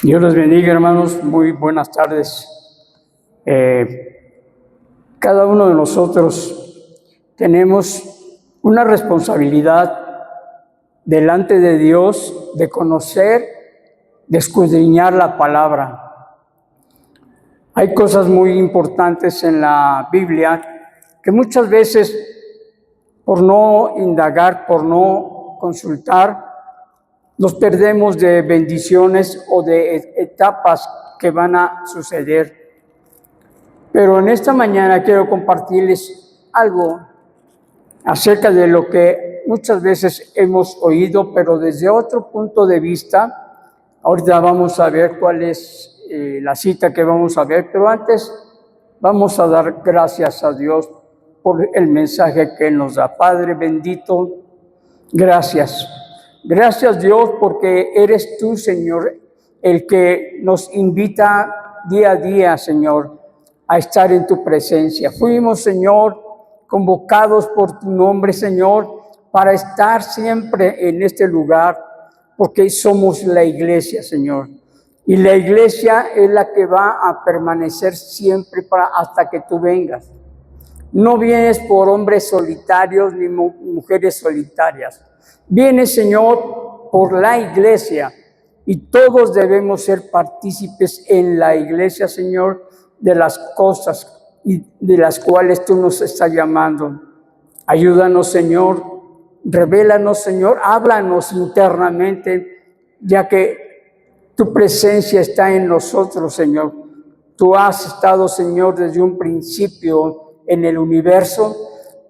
Dios los bendiga, hermanos. Muy buenas tardes. Cada uno de nosotros tenemos una responsabilidad delante de Dios de conocer, de escudriñar la palabra. Hay cosas muy importantes en la Biblia que muchas veces, por no indagar, por no consultar, nos perdemos de bendiciones o de etapas que van a suceder. Pero en esta mañana quiero compartirles algo acerca de lo que muchas veces hemos oído, pero desde otro punto de vista. Ahorita vamos a ver cuál es la cita que vamos a ver, pero antes vamos a dar gracias a Dios por el mensaje que Él nos da. Padre bendito, gracias. Gracias, Dios, porque eres tú, Señor, el que nos invita día a día, Señor, a estar en tu presencia. Fuimos, Señor, convocados por tu nombre, Señor, para estar siempre en este lugar, porque somos la iglesia, Señor. Y la iglesia es la que va a permanecer siempre hasta que tú vengas. No vienes por hombres solitarios ni mujeres solitarias. Viene, Señor, por la iglesia, y todos debemos ser partícipes en la iglesia, Señor, de las cosas y de las cuales tú nos estás llamando. Ayúdanos, Señor, revélanos, Señor, háblanos internamente, ya que tu presencia está en nosotros, Señor. Tú has estado, Señor, desde un principio en el universo,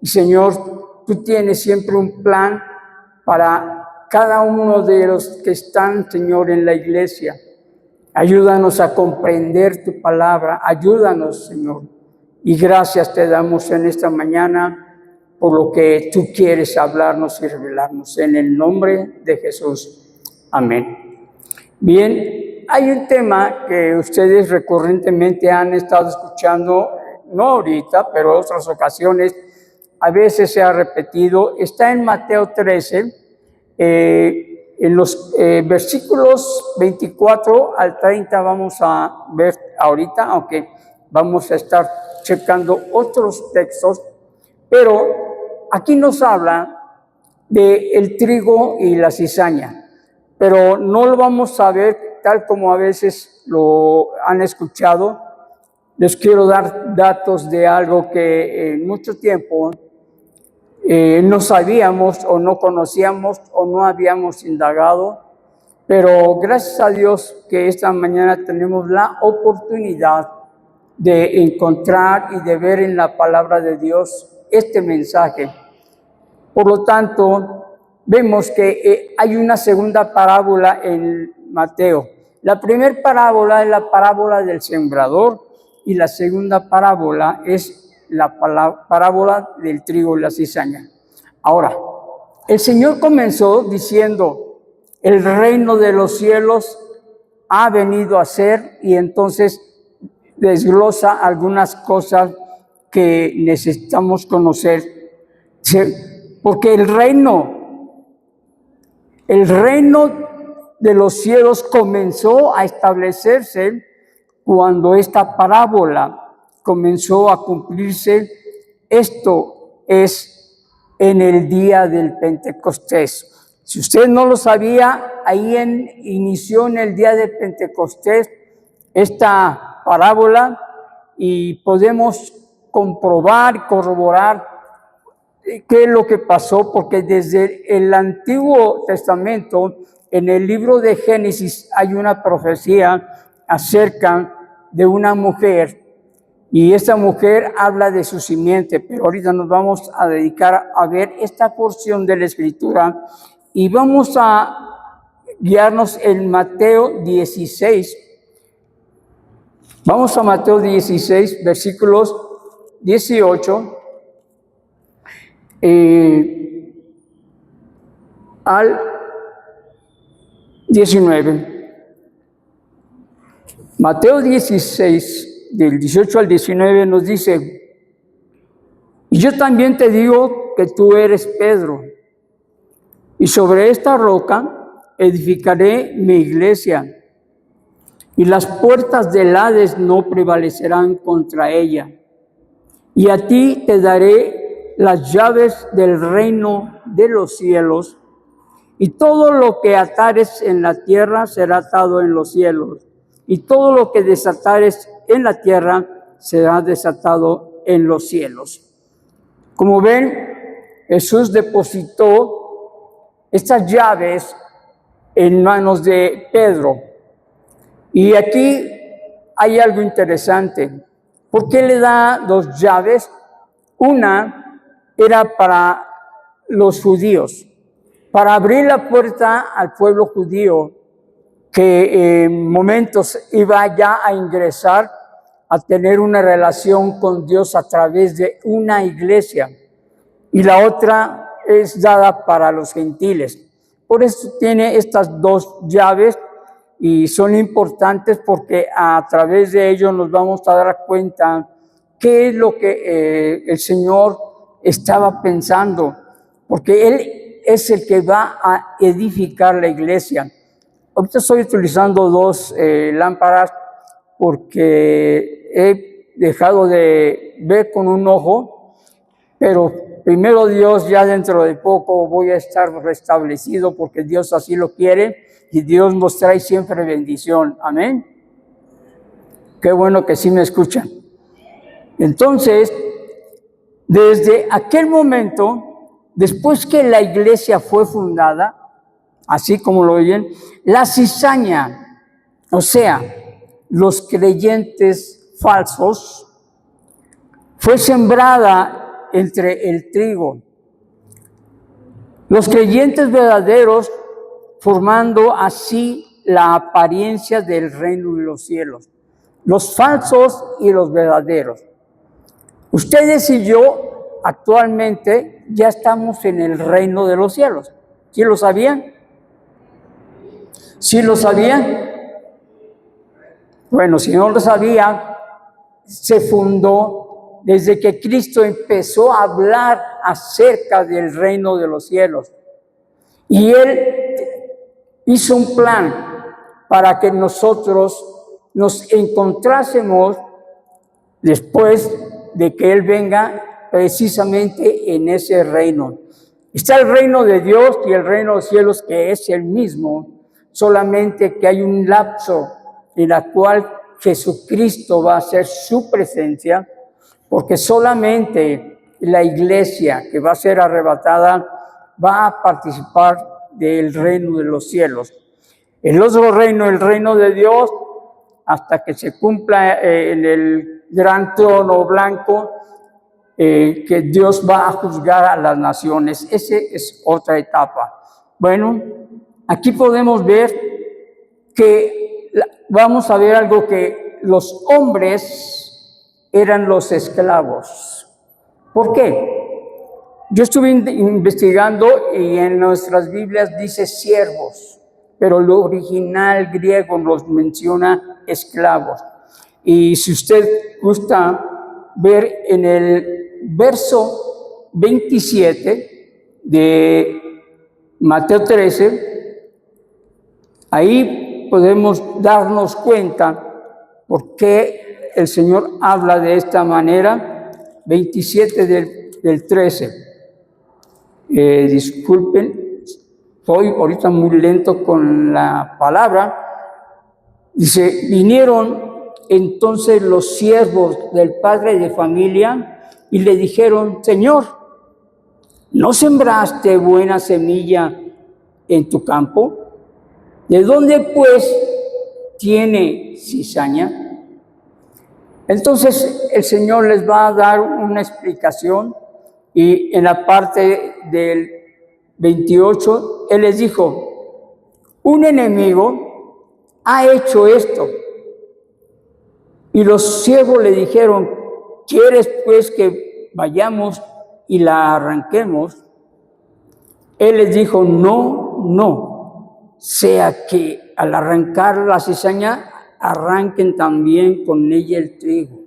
y, Señor, tú tienes siempre un plan para cada uno de los que están, Señor, en la iglesia. Ayúdanos a comprender tu palabra, ayúdanos, Señor. Y gracias te damos en esta mañana por lo que tú quieres hablarnos y revelarnos. En el nombre de Jesús. Amén. Bien, hay un tema que ustedes recurrentemente han estado escuchando, no ahorita, pero en otras ocasiones. A veces se ha repetido, está en Mateo 13, en los versículos 24 al 30 vamos a ver ahorita, aunque vamos a estar checando otros textos, pero aquí nos habla del trigo y la cizaña, pero no lo vamos a ver tal como a veces lo han escuchado. Les quiero dar datos de algo que en mucho tiempo no sabíamos o no conocíamos o no habíamos indagado, pero gracias a Dios que esta mañana tenemos la oportunidad de encontrar y de ver en la palabra de Dios este mensaje. Por lo tanto, vemos que hay una segunda parábola en Mateo. La primera parábola es la parábola del sembrador, y la segunda parábola es la parábola del trigo y la cizaña. Ahora, el Señor comenzó diciendo, el reino de los cielos ha venido a ser, y entonces desglosa algunas cosas que necesitamos conocer, porque el reino de los cielos comenzó a establecerse cuando esta parábola comenzó a cumplirse. Esto es en el día del Pentecostés. Si usted no lo sabía, ahí inició en el día de Pentecostés esta parábola, y podemos comprobar y corroborar qué es lo que pasó, porque desde el Antiguo Testamento, en el libro de Génesis, hay una profecía acerca de una mujer, y esta mujer habla de su simiente, pero ahorita nos vamos a dedicar a ver esta porción de la Escritura, y vamos a guiarnos en Mateo 16. Vamos a Mateo 16, versículos 18 al 19. Mateo 16, del 18 al 19 nos dice, y yo también te digo que tú eres Pedro, y sobre esta roca edificaré mi iglesia, y las puertas del Hades no prevalecerán contra ella. Y a ti te daré las llaves del reino de los cielos, y todo lo que atares en la tierra será atado en los cielos, y todo lo que desatares en la tierra será desatado en los cielos. Como ven, Jesús depositó estas llaves en manos de Pedro. Y aquí hay algo interesante. ¿Por qué le da 2 llaves? Una era para los judíos, para abrir la puerta al pueblo judío que en momentos iba ya a ingresar a tener una relación con Dios a través de una iglesia. Y la otra es dada para los gentiles. Por eso tiene estas 2 llaves y son importantes porque a través de ellos nos vamos a dar cuenta qué es lo que el Señor estaba pensando, porque Él es el que va a edificar la iglesia. Ahorita estoy utilizando 2 lámparas porque he dejado de ver con un ojo, pero primero Dios, ya dentro de poco voy a estar restablecido porque Dios así lo quiere y Dios nos trae siempre bendición. Amén. Qué bueno que sí me escuchan. Entonces, desde aquel momento, después que la iglesia fue fundada, así como lo oyen, la cizaña, o sea, los creyentes falsos, fue sembrada entre el trigo. Los creyentes verdaderos formando así la apariencia del reino de los cielos. Los falsos y los verdaderos. Ustedes y yo actualmente ya estamos en el reino de los cielos. ¿Sí lo sabían? ¿Sí lo sabían? Bueno, si no lo sabían, se fundó desde que Cristo empezó a hablar acerca del reino de los cielos. Y Él hizo un plan para que nosotros nos encontrásemos después de que Él venga precisamente en ese reino. Está el reino de Dios y el reino de los cielos, que es el mismo, solamente que hay un lapso en el cual Jesucristo va a hacer su presencia, porque solamente la iglesia que va a ser arrebatada va a participar del reino de los cielos. El otro reino, el reino de Dios, hasta que se cumpla en el gran trono blanco, que Dios va a juzgar a las naciones. Esa es otra etapa. Bueno, aquí podemos ver que vamos a ver algo, que los hombres eran los esclavos. ¿Por qué? Yo estuve investigando y en nuestras Biblias dice siervos, pero lo original griego nos menciona esclavos. Y si usted gusta ver en el verso 27 de Mateo 13, ahí podemos darnos cuenta por qué el Señor habla de esta manera. 27 del 13. Disculpen, estoy ahorita muy lento con la palabra. Dice, vinieron entonces los siervos del padre de familia y le dijeron, Señor, ¿no sembraste buena semilla en tu campo? ¿De dónde pues tiene cizaña? Entonces el Señor les va a dar una explicación, y en la parte del 28, Él les dijo, un enemigo ha hecho esto. Y los siervos le dijeron, ¿quieres pues que vayamos y la arranquemos? Él les dijo, no, sea que al arrancar la cizaña, arranquen también con ella el trigo.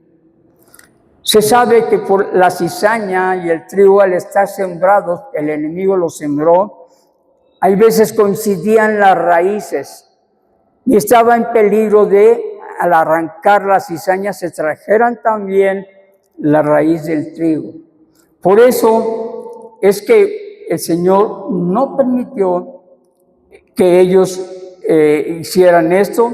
Se sabe que por la cizaña y el trigo, al estar sembrados, el enemigo los sembró, hay veces coincidían las raíces. y estaba en peligro de, al arrancar la cizaña, se trajeran también la raíz del trigo. Por eso es que el Señor no permitió que ellos hicieran esto.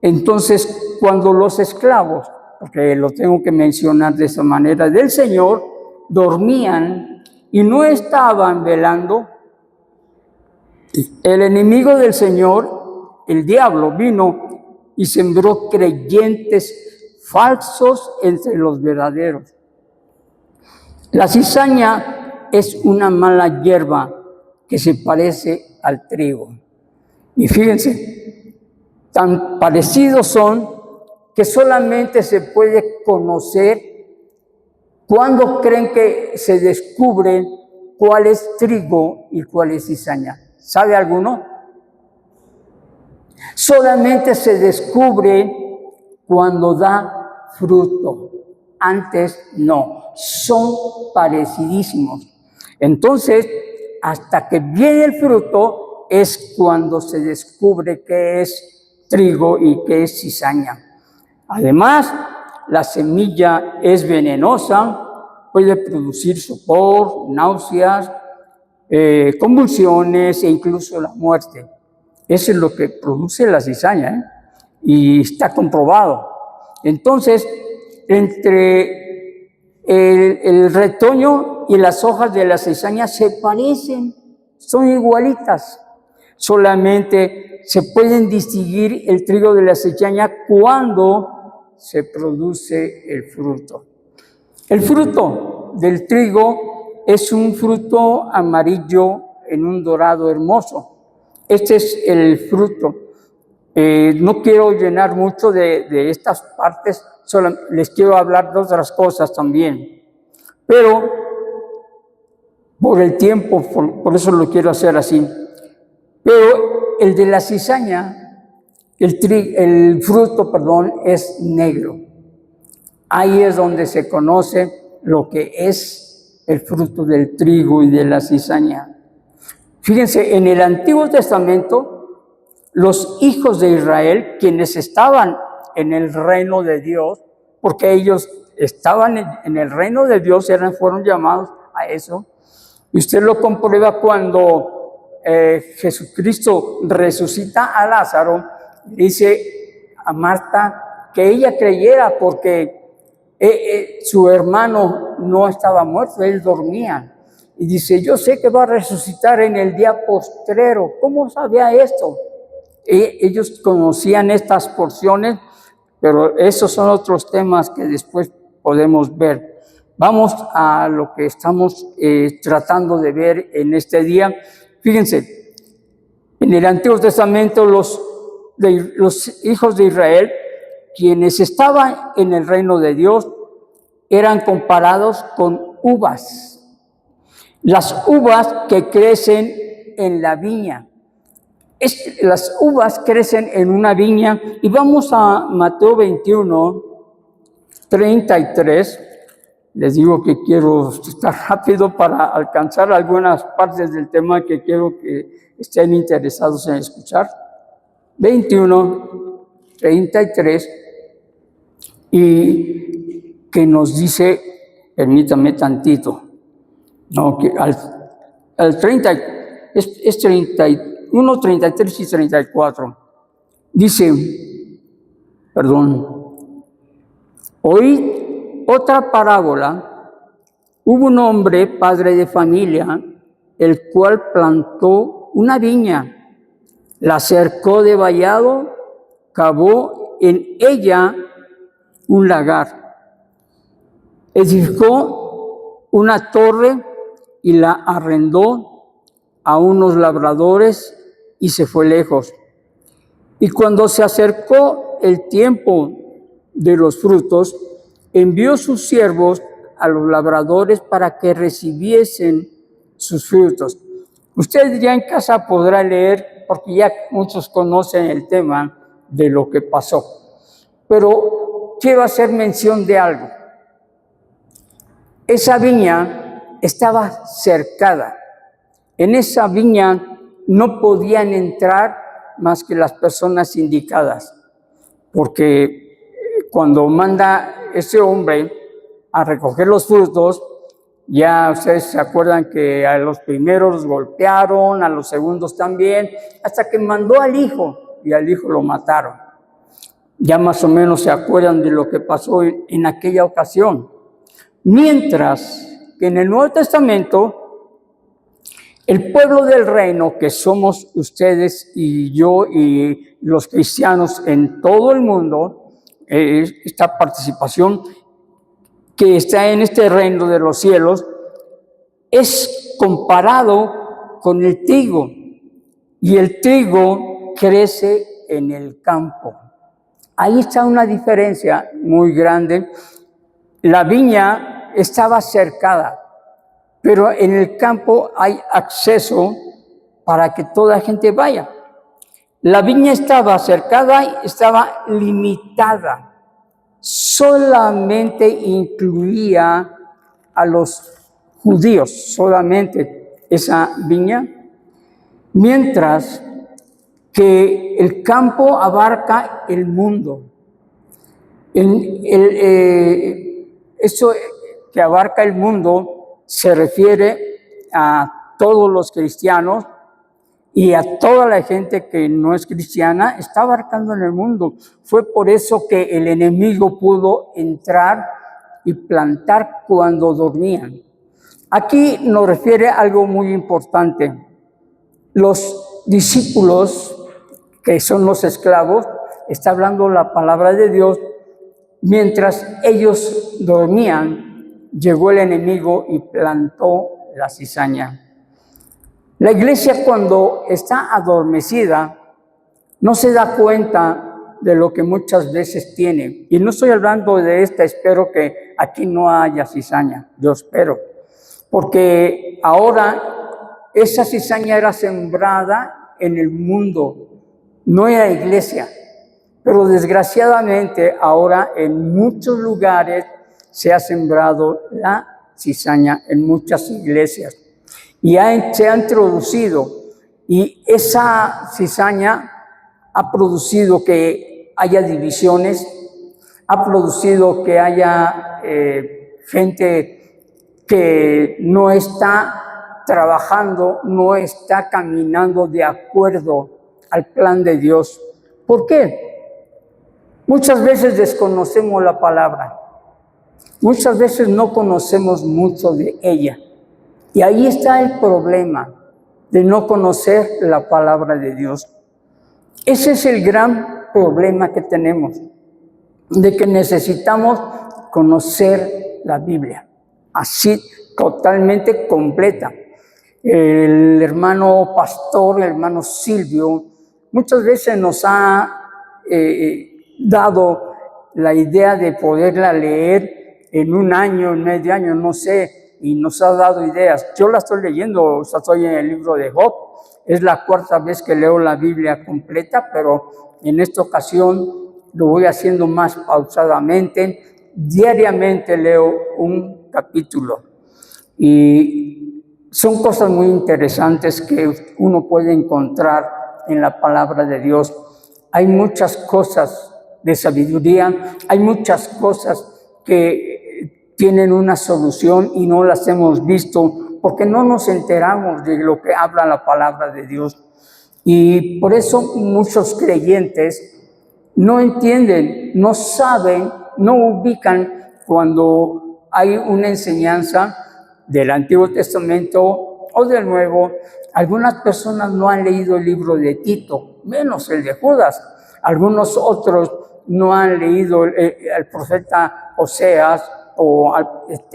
Entonces, cuando los esclavos, porque lo tengo que mencionar de esa manera, del Señor, dormían y no estaban velando, el enemigo del Señor, el diablo, vino y sembró creyentes falsos entre los verdaderos. La cizaña es una mala hierba que se parece al trigo. Y fíjense, tan parecidos son que solamente se puede conocer cuando creen que se descubre cuál es trigo y cuál es cizaña. ¿Sabe alguno? Solamente se descubre cuando da fruto. Antes no. Son parecidísimos. Entonces, hasta que viene el fruto es cuando se descubre qué es trigo y qué es cizaña. Además, la semilla es venenosa, puede producir sopor, náuseas, convulsiones e incluso la muerte. Eso es lo que produce la cizaña, y está comprobado. Entonces, entre el retoño y las hojas de la cizaña se parecen, son igualitas. Solamente se pueden distinguir el trigo de la cizaña cuando se produce el fruto. El fruto del trigo es un fruto amarillo en un dorado hermoso. Este es el fruto. No quiero llenar mucho de estas partes, solo les quiero hablar de otras cosas también. Pero por el tiempo, por eso lo quiero hacer así. Pero el de la cizaña, el fruto, es negro. Ahí es donde se conoce lo que es el fruto del trigo y de la cizaña. Fíjense, en el Antiguo Testamento, los hijos de Israel, quienes estaban en el reino de Dios, porque ellos estaban en el reino de Dios, fueron llamados a eso. Y usted lo comprueba cuando Jesucristo resucita a Lázaro, dice a Marta que ella creyera porque su hermano no estaba muerto, él dormía. Y dice, yo sé que va a resucitar en el día postrero. ¿Cómo sabía esto? Ellos conocían estas porciones, pero esos son otros temas que después podemos ver. Vamos a lo que estamos tratando de ver en este día. Fíjense, en el Antiguo Testamento los hijos de Israel, quienes estaban en el reino de Dios, eran comparados con uvas. Las uvas que crecen en la viña. Las uvas crecen en una viña, y vamos a Mateo 21, 33. Les digo que quiero estar rápido para alcanzar algunas partes del tema que quiero que estén interesados en escuchar. 21, 33, y que nos dice, permítame tantito, no, que al 30, es 31, 33 y 34. Dice, oí otra parábola. Hubo un hombre, padre de familia, el cual plantó una viña, la cercó de vallado, cavó en ella un lagar, edificó una torre y la arrendó a unos labradores y se fue lejos. Y cuando se acercó el tiempo de los frutos, envió sus siervos a los labradores para que recibiesen sus frutos. Usted ya en casa podrá leer, porque ya muchos conocen el tema de lo que pasó. Pero quiero hacer mención de algo. Esa viña estaba cercada. En esa viña no podían entrar más que las personas indicadas, porque cuando manda ese hombre a recoger los frutos, ya ustedes se acuerdan que a los primeros los golpearon, a los segundos también, hasta que mandó al hijo, y al hijo lo mataron. Ya más o menos se acuerdan de lo que pasó en aquella ocasión. Mientras que en el Nuevo Testamento, el pueblo del reino, que somos ustedes y yo y los cristianos en todo el mundo, esta participación que está en este reino de los cielos, es comparado con el trigo, y el trigo crece en el campo. Ahí está una diferencia muy grande. La viña estaba cercada, pero en el campo hay acceso para que toda la gente vaya. La viña estaba cercada y estaba limitada. Solamente incluía a los judíos, solamente esa viña, mientras que el campo abarca el mundo. Eso que abarca el mundo se refiere a todos los cristianos y a toda la gente que no es cristiana, está abarcando en el mundo. Fue por eso que el enemigo pudo entrar y plantar cuando dormían. Aquí nos refiere a algo muy importante. Los discípulos, que son los esclavos, está hablando la palabra de Dios, mientras ellos dormían, llegó el enemigo y plantó la cizaña. La iglesia, cuando está adormecida, no se da cuenta de lo que muchas veces tiene. Y no estoy hablando de esta, espero que aquí no haya cizaña, yo espero. Porque ahora esa cizaña era sembrada en el mundo, no en la iglesia. Pero desgraciadamente ahora en muchos lugares se ha sembrado la cizaña en muchas iglesias. Y se ha introducido, y esa cizaña ha producido que haya divisiones, ha producido que haya gente que no está trabajando, no está caminando de acuerdo al plan de Dios. ¿Por qué? Muchas veces desconocemos la palabra, muchas veces no conocemos mucho de ella. Y ahí está el problema de no conocer la palabra de Dios. Ese es el gran problema que tenemos, de que necesitamos conocer la Biblia, así totalmente completa. El hermano pastor, el hermano Silvio, muchas veces nos ha dado la idea de poderla leer en un año, en medio año, no sé, y nos ha dado ideas. Yo la estoy leyendo, estoy en el libro de Job, es la cuarta vez que leo la Biblia completa, pero en esta ocasión lo voy haciendo más pausadamente. Diariamente leo un capítulo y son cosas muy interesantes que uno puede encontrar en la palabra de Dios. Hay muchas cosas de sabiduría, hay muchas cosas que tienen una solución y no las hemos visto porque no nos enteramos de lo que habla la palabra de Dios. Y por eso muchos creyentes no entienden, no saben, no ubican cuando hay una enseñanza del Antiguo Testamento o del Nuevo. Algunas personas no han leído el libro de Tito, menos el de Judas. Algunos otros no han leído el profeta Oseas,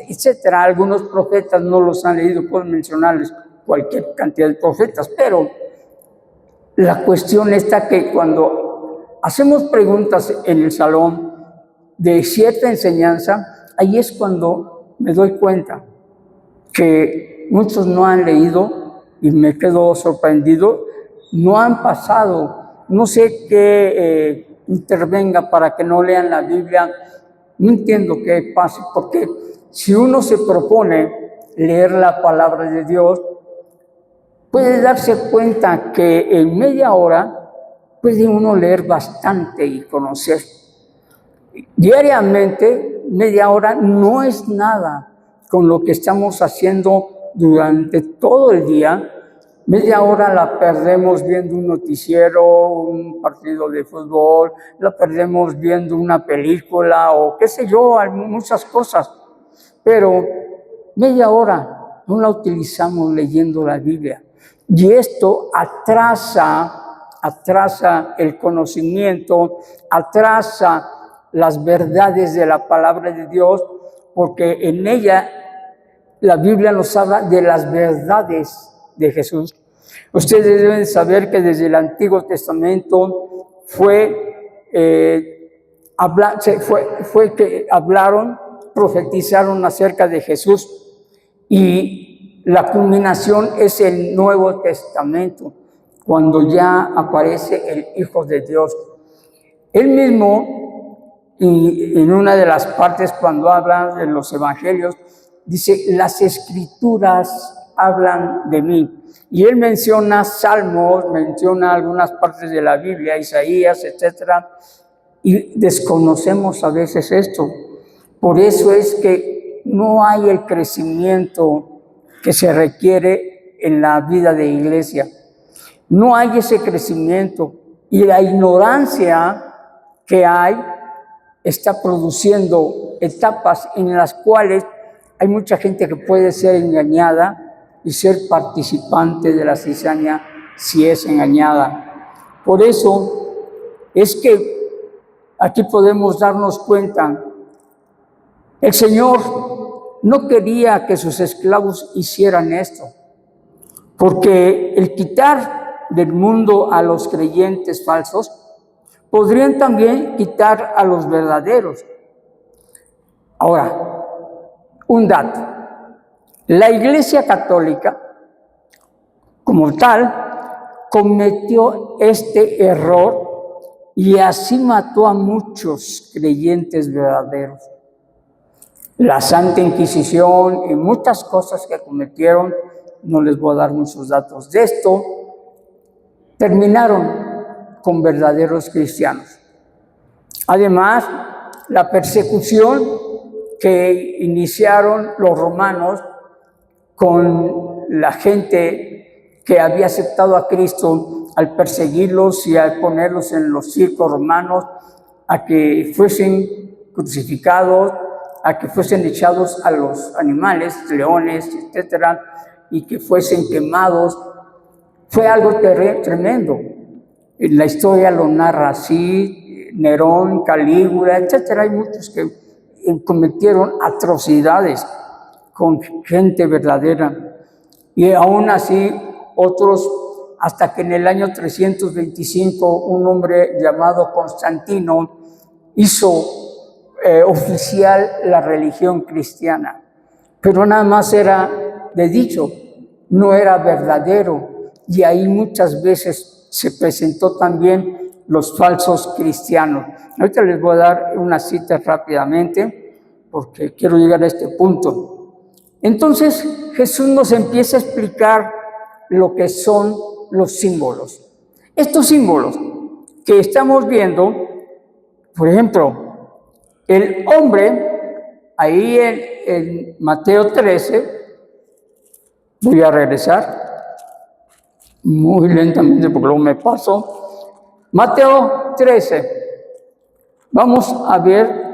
etcétera. Algunos profetas no los han leído, puedo mencionarles cualquier cantidad de profetas, pero la cuestión está que cuando hacemos preguntas en el salón de cierta enseñanza, ahí es cuando me doy cuenta que muchos no han leído y me quedo sorprendido, no han pasado, no sé qué intervenga para que no lean la Biblia. No entiendo qué pasa, porque si uno se propone leer la palabra de Dios, puede darse cuenta que en media hora puede uno leer bastante y conocer. Diariamente, media hora no es nada con lo que estamos haciendo durante todo el día. Media hora la perdemos viendo un noticiero, un partido de fútbol, la perdemos viendo una película o qué sé yo, muchas cosas. Pero media hora no la utilizamos leyendo la Biblia. Y esto atrasa el conocimiento, atrasa las verdades de la palabra de Dios, porque en ella la Biblia nos habla de las verdades de Jesús. Ustedes deben saber que desde el Antiguo Testamento fue que hablaron, profetizaron acerca de Jesús, y la culminación es el Nuevo Testamento, cuando ya aparece el Hijo de Dios. Él mismo, y en una de las partes cuando habla de los evangelios, dice, las escrituras hablan de mí. Y él menciona salmos, menciona algunas partes de la Biblia, Isaías, etc. Y desconocemos a veces esto. Por eso es que no hay el crecimiento que se requiere en la vida de iglesia. No hay ese crecimiento. Y la ignorancia que hay está produciendo etapas en las cuales hay mucha gente que puede ser engañada y ser participante de la cizaña si es engañada. Por eso es que aquí podemos darnos cuenta, el Señor no quería que sus esclavos hicieran esto, porque el quitar del mundo a los creyentes falsos podrían también quitar a los verdaderos. Ahora, un dato. La Iglesia Católica, como tal, cometió este error y así mató a muchos creyentes verdaderos. La Santa Inquisición y muchas cosas que cometieron, no les voy a dar muchos datos de esto, terminaron con verdaderos cristianos. Además, la persecución que iniciaron los romanos con la gente que había aceptado a Cristo, al perseguirlos y al ponerlos en los circos romanos, a que fuesen crucificados, a que fuesen echados a los animales, leones, etcétera, y que fuesen quemados, fue algo tremendo. La historia lo narra así, Nerón, Calígula, etcétera. Hay muchos que cometieron atrocidades con gente verdadera. Y aún así, otros, hasta que en el año 325, un hombre llamado Constantino hizo oficial la religión cristiana. Pero nada más era de dicho, no era verdadero. Y ahí muchas veces se presentó también los falsos cristianos. Ahorita les voy a dar una cita rápidamente, porque quiero llegar a este punto. Entonces, Jesús nos empieza a explicar lo que son los símbolos. Estos símbolos que estamos viendo, por ejemplo, el hombre, ahí en Mateo 13, voy a regresar muy lentamente porque luego me paso. Mateo 13, vamos a ver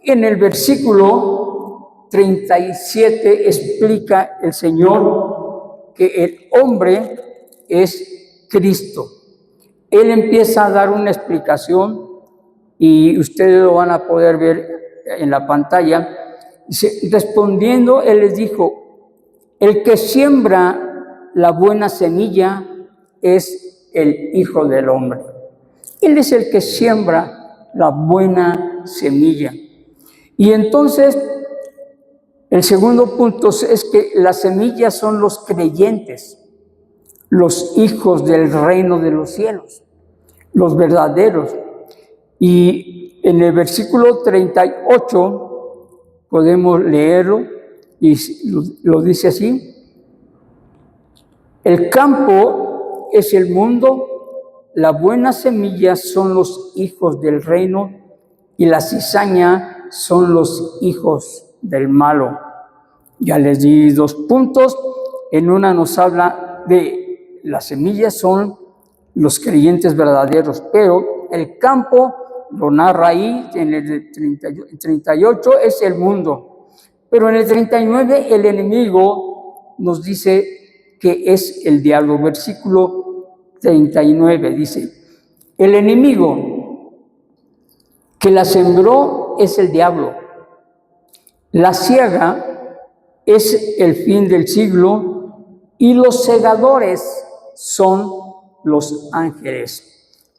en el versículo 37 explica el Señor que el hombre es Cristo. Él empieza a dar una explicación y ustedes lo van a poder ver en la pantalla. Respondiendo, Él les dijo, el que siembra la buena semilla es el Hijo del Hombre. Él es el que siembra la buena semilla. Y entonces, el segundo punto es que las semillas son los creyentes, los hijos del reino de los cielos, los verdaderos. Y en el versículo 38 podemos leerlo y lo dice así. El campo es el mundo la buena semilla son los hijos del reino y la cizaña son los hijos del malo. Ya les di 2 puntos. En una nos habla de las semillas son los creyentes verdaderos, pero el campo lo narra ahí en el 38 es el mundo. Pero en el 39 el enemigo nos dice que es el diablo. Versículo 39 dice, el enemigo que la sembró es el diablo. La siega es el fin del siglo y los segadores son los ángeles.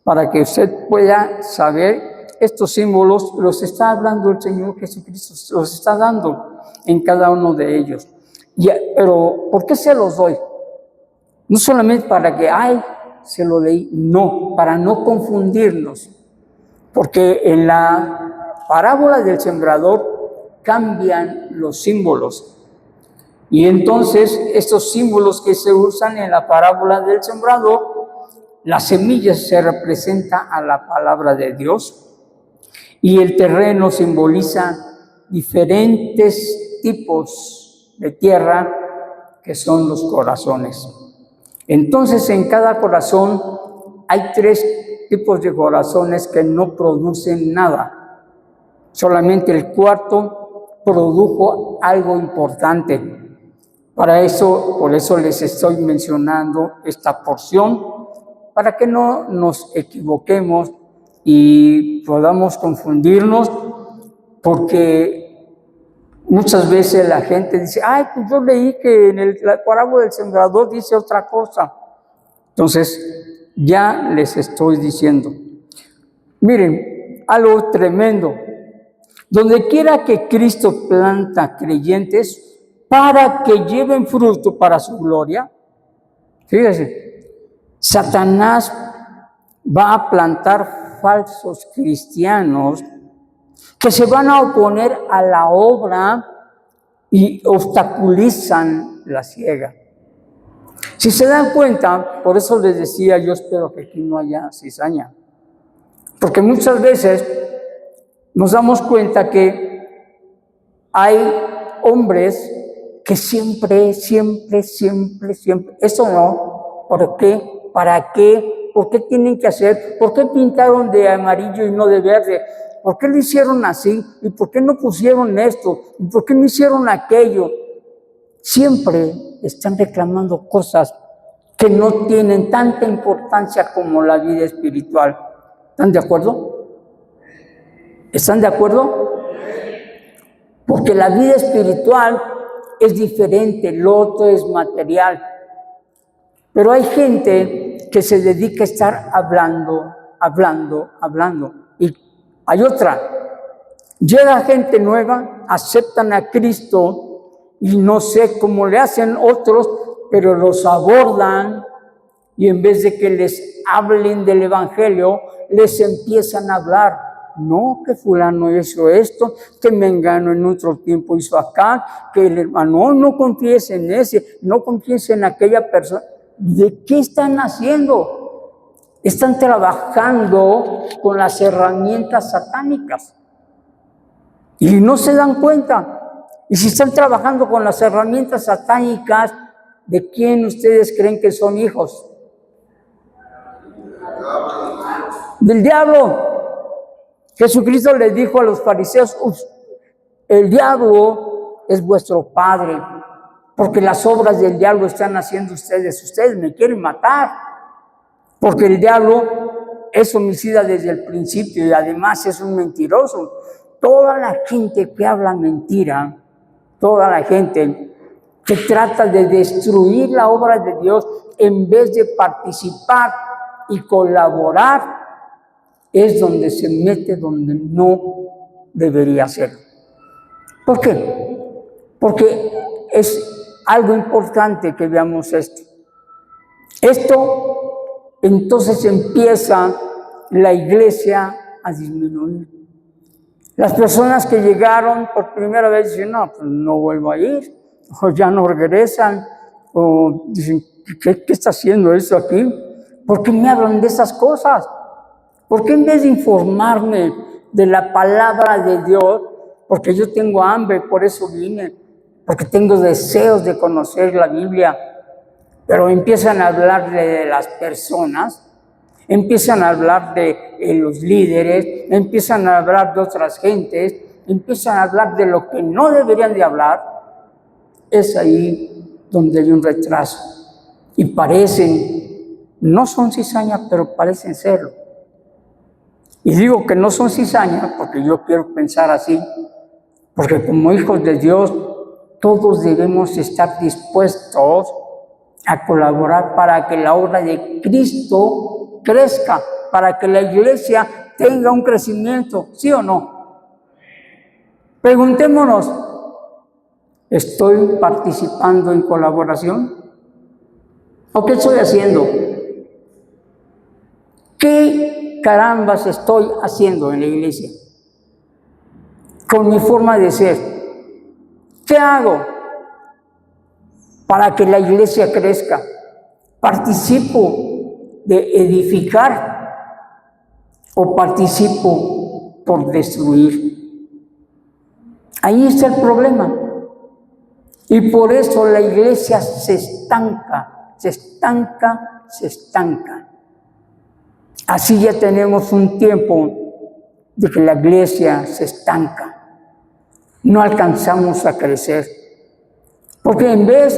Para que usted pueda saber, estos símbolos los está hablando el Señor Jesucristo, los está dando en cada uno de ellos. Pero, ¿por qué se los doy? No solamente para que, se lo leí, no, para no confundirnos. Porque en la parábola del sembrador cambian los símbolos. Y entonces estos símbolos que se usan en la parábola del sembrador, la semilla se representa a la palabra de Dios y el terreno simboliza diferentes tipos de tierra que son los corazones. Entonces en cada corazón hay 3 tipos de corazones que no producen nada. Solamente el cuarto produjo algo importante. Por eso les estoy mencionando esta porción, para que no nos equivoquemos y podamos confundirnos, porque muchas veces la gente dice, pues yo leí que en la parábola del sembrador dice otra cosa. Entonces, ya les estoy diciendo. Miren, algo tremendo. Donde quiera que Cristo planta creyentes para que lleven fruto para su gloria, fíjense, Satanás va a plantar falsos cristianos que se van a oponer a la obra y obstaculizan la siega. Si se dan cuenta, por eso les decía, yo espero que aquí no haya cizaña, porque muchas veces nos damos cuenta que hay hombres que siempre, eso no, ¿por qué? ¿Para qué? ¿Por qué tienen que hacer? ¿Por qué pintaron de amarillo y no de verde? ¿Por qué lo hicieron así? ¿Y por qué no pusieron esto? ¿Y por qué no hicieron aquello? Siempre están reclamando cosas que no tienen tanta importancia como la vida espiritual. ¿Están de acuerdo? ¿Están de acuerdo? Porque la vida espiritual es diferente, lo otro es material. Pero hay gente que se dedica a estar hablando. Y hay otra. Llega gente nueva, aceptan a Cristo y no sé cómo le hacen otros, pero los abordan y en vez de que les hablen del Evangelio, les empiezan a hablar. No, que fulano hizo esto, que Mengano en otro tiempo hizo acá, que el hermano no confíes en ese, no confíes en aquella persona. ¿De qué están haciendo? Están trabajando con las herramientas satánicas y no se dan cuenta. Y si están trabajando con las herramientas satánicas, ¿de quién ustedes creen que son hijos? Del diablo. Jesucristo les dijo a los fariseos, el diablo es vuestro padre, porque las obras del diablo están haciendo ustedes me quieren matar, porque el diablo es homicida desde el principio y además es un mentiroso. Toda la gente que habla mentira, toda la gente que trata de destruir la obra de Dios en vez de participar y colaborar, es donde se mete donde no debería ser. ¿Por qué? Porque es algo importante que veamos esto. Esto, entonces empieza la iglesia a disminuir. Las personas que llegaron por primera vez dicen, no, pues no vuelvo a ir, o ya no regresan, o dicen, ¿qué está haciendo eso aquí? ¿Por qué me hablan de esas cosas? ¿Por qué en vez de informarme de la palabra de Dios, porque yo tengo hambre, por eso vine, porque tengo deseos de conocer la Biblia, pero empiezan a hablar de las personas, empiezan a hablar de los líderes, empiezan a hablar de otras gentes, empiezan a hablar de lo que no deberían de hablar? Es ahí donde hay un retraso. Y parecen, no son cizañas, pero parecen serlo. Y digo que no son cizañas porque yo quiero pensar así, porque como hijos de Dios, todos debemos estar dispuestos a colaborar para que la obra de Cristo crezca, para que la iglesia tenga un crecimiento, ¿sí o no? Preguntémonos, ¿estoy participando en colaboración? ¿O qué estoy haciendo? ¿Qué carambas estoy haciendo en la iglesia? Con mi forma de ser. ¿Qué hago para que la iglesia crezca? ¿Participo de edificar o participo por destruir? Ahí está el problema. Y por eso la iglesia se estanca, se estanca, se estanca. Así ya tenemos un tiempo de que la iglesia se estanca. No alcanzamos a crecer. Porque en vez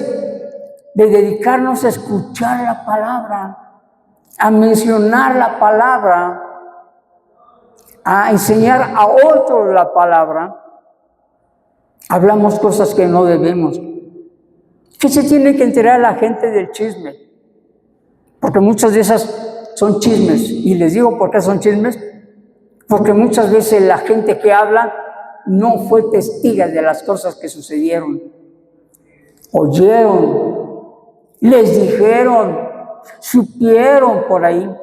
de dedicarnos a escuchar la palabra, a mencionar la palabra, a enseñar a otros la palabra, hablamos cosas que no debemos. ¿Qué se tiene que enterar la gente del chisme? Porque muchas de esas son chismes. Y les digo por qué son chismes. Porque muchas veces la gente que habla no fue testiga de las cosas que sucedieron. Oyeron, les dijeron, supieron por ahí.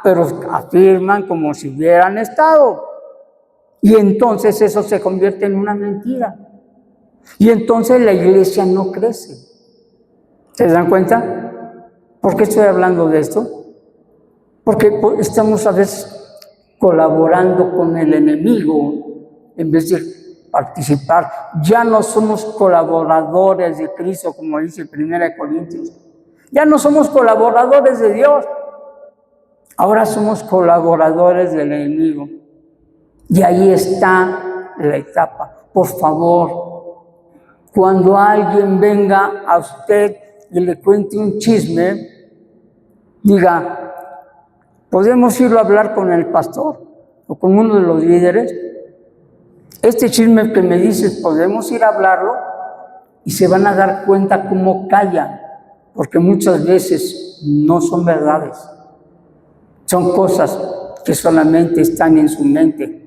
Pero afirman como si hubieran estado. Y entonces eso se convierte en una mentira. Y entonces la iglesia no crece. ¿Se dan cuenta? ¿Por qué estoy hablando de esto? Porque estamos a veces colaborando con el enemigo en vez de participar. Ya no somos colaboradores de Cristo, como dice 1 Corintios. Ya no somos colaboradores de Dios. Ahora somos colaboradores del enemigo. Y ahí está la etapa. Por favor, cuando alguien venga a usted y le cuente un chisme, diga, ¿podemos ir a hablar con el pastor o con uno de los líderes? Este chisme que me dices, ¿podemos ir a hablarlo? Y se van a dar cuenta cómo callan, porque muchas veces no son verdades. Son cosas que solamente están en su mente,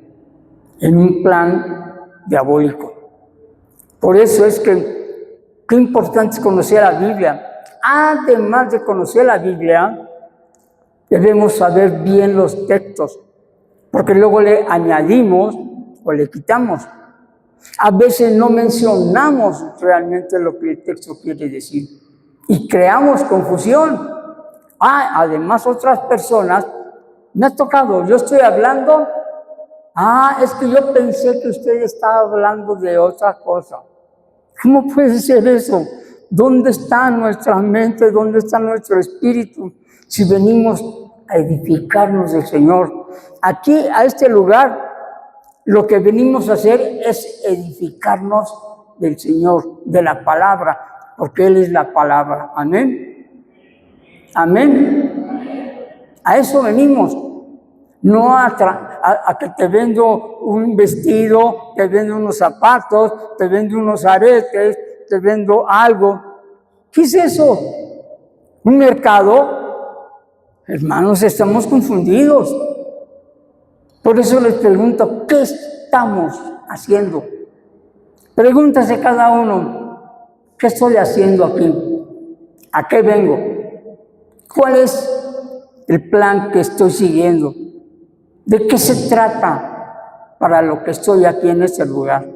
en un plan diabólico. Por eso es que qué importante es conocer la Biblia. Además de conocer la Biblia, debemos saber bien los textos, porque luego le añadimos o le quitamos. A veces no mencionamos realmente lo que el texto quiere decir y creamos confusión. Además otras personas, me ha tocado, yo estoy hablando, es que yo pensé que usted estaba hablando de otra cosa. ¿Cómo puede ser eso? ¿Dónde está nuestra mente? ¿Dónde está nuestro espíritu? Si venimos a edificarnos del Señor. Aquí, a este lugar, lo que venimos a hacer es edificarnos del Señor, de la palabra, porque Él es la palabra. Amén. Amén. A eso venimos. No a que te vendo un vestido, te vendo unos zapatos, te vendo unos aretes, te vendo algo. ¿Qué es eso? ¿Un mercado? Hermanos, estamos confundidos. Por eso les pregunto, ¿qué estamos haciendo? Pregúntase cada uno, ¿qué estoy haciendo aquí? ¿A qué vengo? ¿Cuál es el plan que estoy siguiendo? ¿De qué se trata para lo que estoy aquí en este lugar?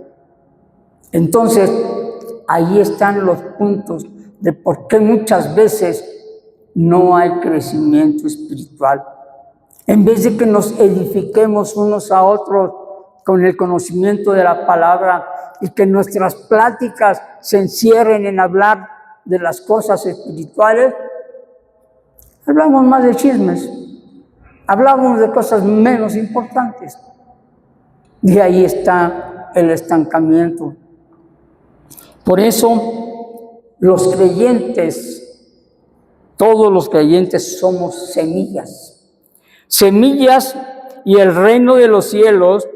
Entonces, ahí están los puntos de por qué muchas veces no hay crecimiento espiritual. En vez de que nos edifiquemos unos a otros con el conocimiento de la palabra y que nuestras pláticas se encierren en hablar de las cosas espirituales, hablamos más de chismes, hablamos de cosas menos importantes. Y ahí está el estancamiento. Por eso los creyentes, todos los creyentes somos semillas. Semillas, y el reino de los cielos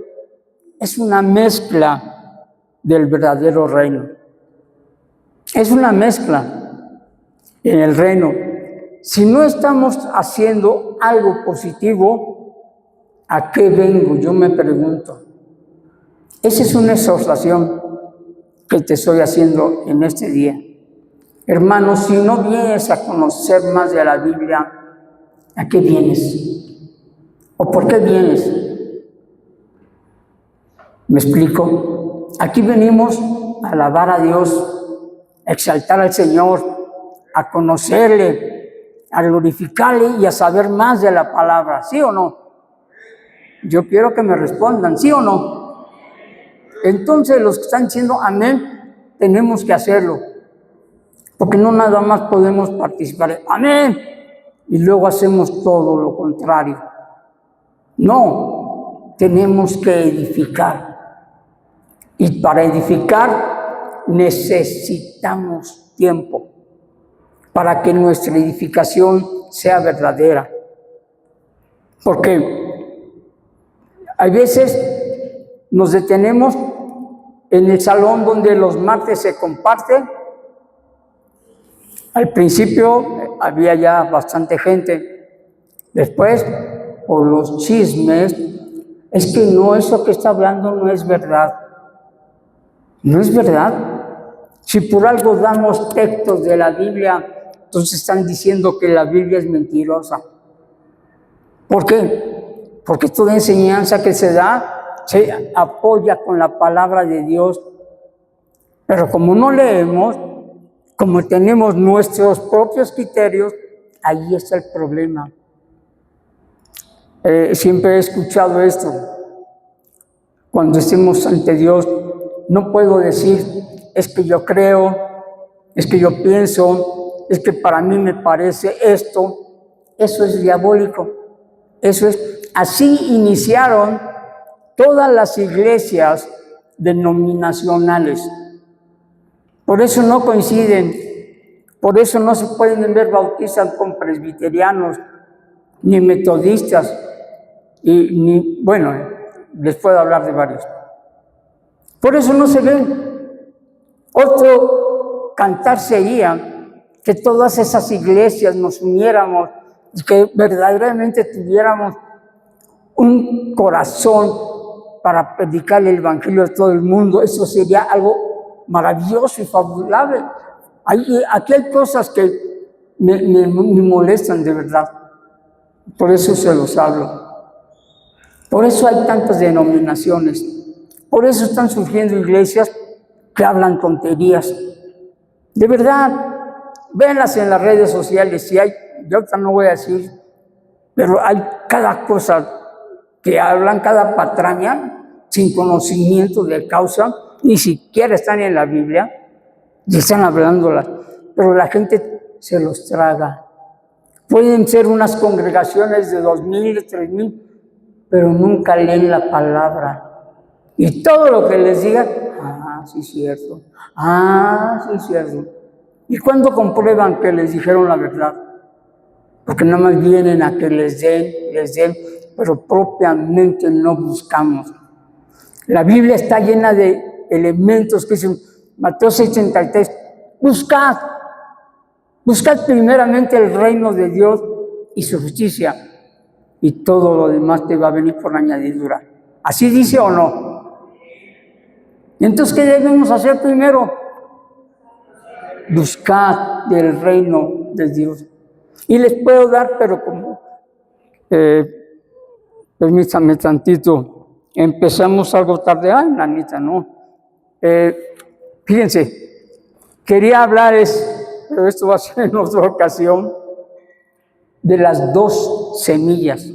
es una mezcla del verdadero reino. Es una mezcla en el reino. Si no estamos haciendo algo positivo, ¿a qué vengo? Yo me pregunto. Esa es una exhortación que te estoy haciendo en este día. Hermano, si no vienes a conocer más de la Biblia, ¿a qué vienes? ¿O por qué vienes? ¿Me explico? Aquí venimos a alabar a Dios, a exaltar al Señor, a conocerle, a glorificarle y a saber más de la palabra. ¿Sí o no? Yo quiero que me respondan, ¿sí o no? Entonces los que están diciendo amén, tenemos que hacerlo. Porque no nada más podemos participar, amén, y luego hacemos todo lo contrario. No, tenemos que edificar. Y para edificar necesitamos tiempo para que nuestra edificación sea verdadera. Porque hay veces nos detenemos en el salón donde los martes se comparte. Al principio había ya bastante gente. Después, por los chismes, es que no, eso que está hablando no es verdad. No es verdad. Si por algo damos textos de la Biblia, entonces están diciendo que la Biblia es mentirosa. ¿Por qué? Porque toda enseñanza que se da se apoya con la palabra de Dios. Pero como no leemos, como tenemos nuestros propios criterios, ahí está el problema. Siempre he escuchado esto. Cuando estemos ante Dios, no puedo decir, es que yo creo, es que yo pienso, es que para mí me parece esto. Eso es diabólico. Eso es, así iniciaron todas las iglesias denominacionales. Por eso no coinciden, por eso no se pueden ver bautizas con presbiterianos, ni metodistas, ni bueno, les puedo hablar de varios. Por eso no se ven. Otro cantar sería que todas esas iglesias nos uniéramos, que verdaderamente tuviéramos un corazón para predicar el evangelio a todo el mundo. Eso sería algo maravilloso y fabulable. Aquí hay cosas que me molestan de verdad. Por eso se los hablo. Por eso hay tantas denominaciones. Por eso están surgiendo iglesias que hablan tonterías. De verdad, véanlas en las redes sociales. Si hay, yo ahorita no voy a decir, pero hay cada cosa que hablan, cada patraña, sin conocimiento de causa, ni siquiera están en la Biblia, y están hablándolas, pero la gente se los traga. Pueden ser unas congregaciones de 2,000, 3,000, pero nunca leen la palabra. Y todo lo que les digan, sí es cierto, sí es cierto. ¿Y cuándo comprueban que les dijeron la verdad? Porque nada más vienen a que les den, pero propiamente no buscamos. La Biblia está llena de elementos que dicen, Mateo 6:33, buscad primeramente el reino de Dios y su justicia, y todo lo demás te va a venir por añadidura. ¿Así dice o no? Entonces, ¿qué debemos hacer primero? Buscad del reino de Dios. Y les puedo dar, pero como, permítanme tantito, empezamos algo tarde. La neta, no. Fíjense, quería hablarles, pero esto va a ser en otra ocasión, de las dos semillas.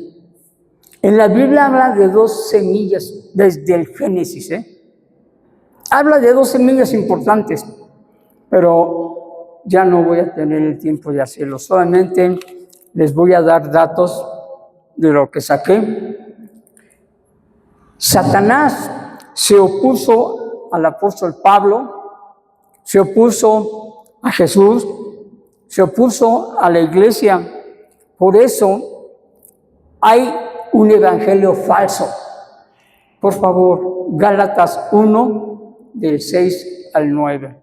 En la Biblia habla de dos semillas desde el Génesis, Habla de dos semillas importantes, pero ya no voy a tener el tiempo de hacerlo. Solamente les voy a dar datos de lo que saqué. Satanás se opuso al apóstol Pablo, se opuso a Jesús, se opuso a la iglesia. Por eso hay un evangelio falso. Por favor, Gálatas 1, del 6 al 9.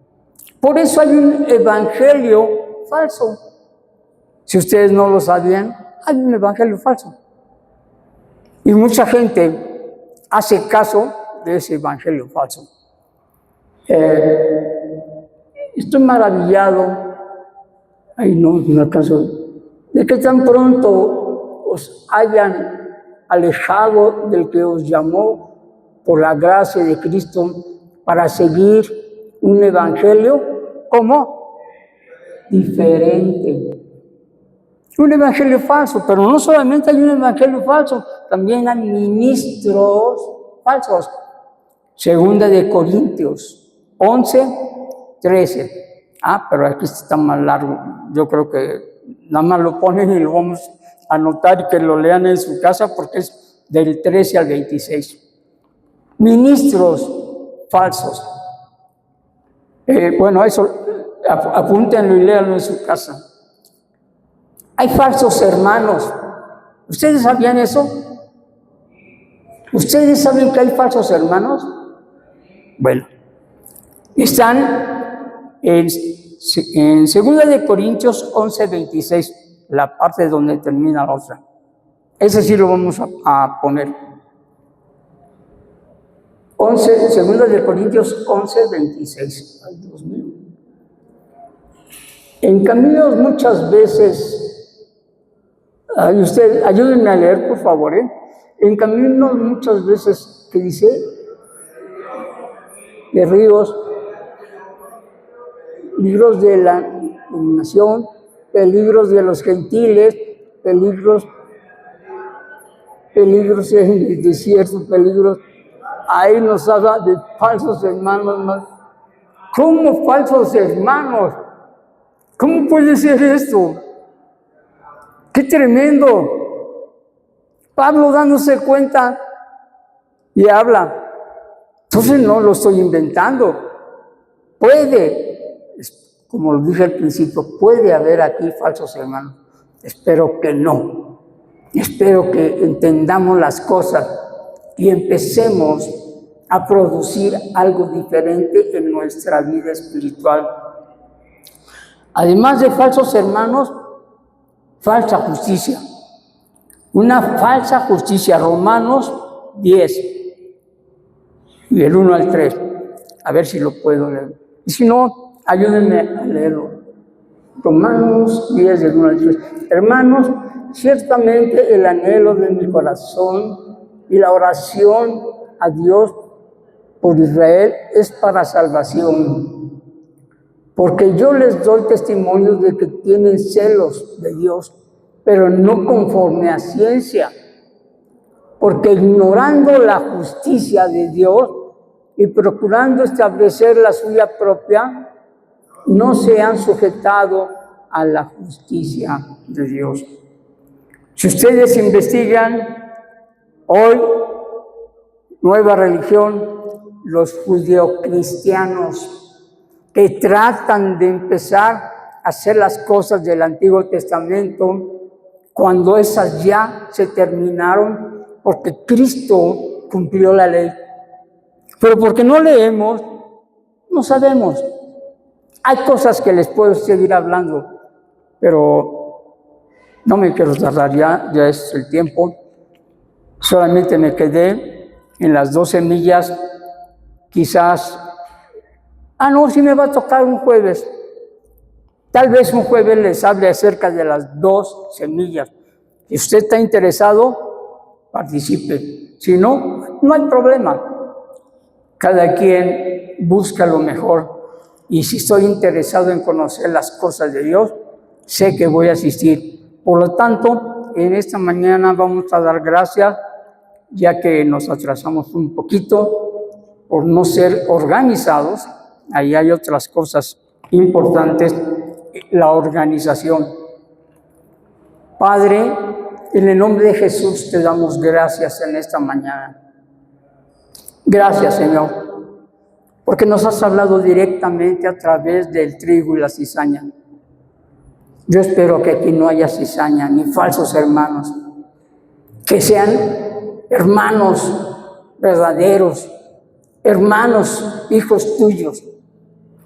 Por eso hay un evangelio falso. Si ustedes no lo sabían, hay un evangelio falso. Y mucha gente hace caso de ese evangelio falso. Estoy maravillado, no alcanzo, de que tan pronto os hayan alejado del que os llamó por la gracia de Cristo para seguir un evangelio, ¿cómo? Diferente. Un evangelio falso, pero no solamente hay un evangelio falso, también hay ministros falsos. Segunda de Corintios 11, 13. Pero aquí está más largo. Yo creo que nada más lo ponen y lo vamos a anotar y que lo lean en su casa porque es del 13 al 26. Ministros falsos. Bueno, eso apúntenlo y léanlo en su casa. Hay falsos hermanos. ¿Ustedes sabían eso? ¿Ustedes saben que hay falsos hermanos? Bueno, están en 2 de Corintios 11, 26, la parte donde termina la otra. Ese sí lo vamos a poner. 2 de Corintios 11, 26. Ay, Dios mío. En caminos muchas veces, ustedes ayúdenme a leer, por favor, En caminos muchas veces, ¿qué dice? De ríos, peligros de la nación, peligros de los gentiles, peligros en el desierto, peligros. Ahí nos habla de falsos hermanos. ¿Cómo falsos hermanos? ¿Cómo puede ser esto? ¡Qué tremendo! Pablo dándose cuenta y habla. Entonces no lo estoy inventando. Como lo dije al principio, puede haber aquí falsos hermanos. Espero que no. Espero que entendamos las cosas y empecemos a producir algo diferente en nuestra vida espiritual. Además de falsos hermanos, falsa justicia. Una falsa justicia. Romanos 10, y el 1 al 3. A ver si lo puedo leer. Y si no, ayúdenme a leerlo. Romanos 10, del 1 al 3. Hermanos, ciertamente el anhelo de mi corazón y la oración a Dios por Israel es para salvación. Porque yo les doy testimonio de que tienen celos de Dios, pero no conforme a ciencia. Porque ignorando la justicia de Dios y procurando establecer la suya propia, no se han sujetado a la justicia de Dios. Si ustedes investigan hoy, nueva religión, los judeocristianos, que tratan de empezar a hacer las cosas del Antiguo Testamento cuando esas ya se terminaron, porque Cristo cumplió la ley. Pero porque no leemos, no sabemos. Hay cosas que les puedo seguir hablando, pero no me quiero tardar, ya es el tiempo. Solamente me quedé en las 2 semillas, quizás. Sí me va a tocar un jueves. Tal vez un jueves les hable acerca de las 2 semillas. Si usted está interesado, participe. Si no, no hay problema. Cada quien busca lo mejor. Y si estoy interesado en conocer las cosas de Dios, sé que voy a asistir. Por lo tanto, en esta mañana vamos a dar gracias, ya que nos atrasamos un poquito por no ser organizados. Ahí hay otras cosas importantes, la organización. Padre, en el nombre de Jesús te damos gracias en esta mañana. Gracias, Señor, porque nos has hablado directamente a través del trigo y la cizaña. Yo espero que aquí no haya cizaña ni falsos hermanos, que sean hermanos verdaderos, hermanos, hijos tuyos,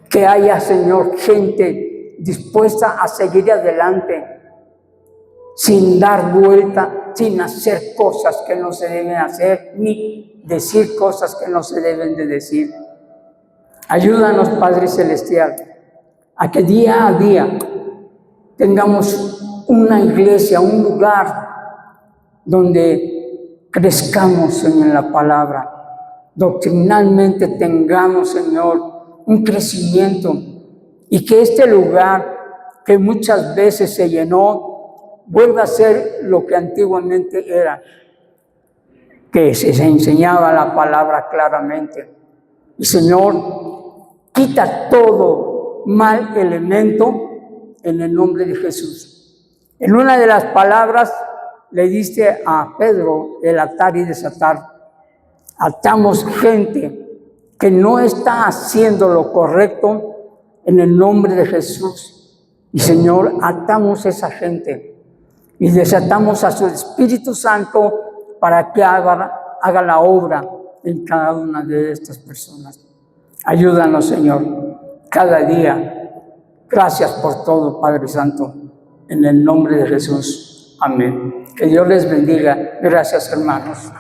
que haya, Señor, gente dispuesta a seguir adelante, sin dar vuelta, sin hacer cosas que no se deben hacer, ni decir cosas que no se deben de decir. Ayúdanos, Padre Celestial, a que día a día tengamos una iglesia, un lugar donde crezcamos, Señor, en la palabra. Doctrinalmente tengamos, Señor, un crecimiento, y que este lugar que muchas veces se llenó vuelva a ser lo que antiguamente era, que se enseñaba la palabra claramente. Y Señor, quita todo mal elemento en el nombre de Jesús. En una de las palabras le diste a Pedro el atar y desatar. Atamos gente que no está haciendo lo correcto en el nombre de Jesús. Y Señor, atamos a esa gente y desatamos a su Espíritu Santo para que haga la obra en cada una de estas personas. Ayúdanos, Señor, cada día. Gracias por todo, Padre Santo, en el nombre de Jesús. Amén. Que Dios les bendiga. Gracias, hermanos.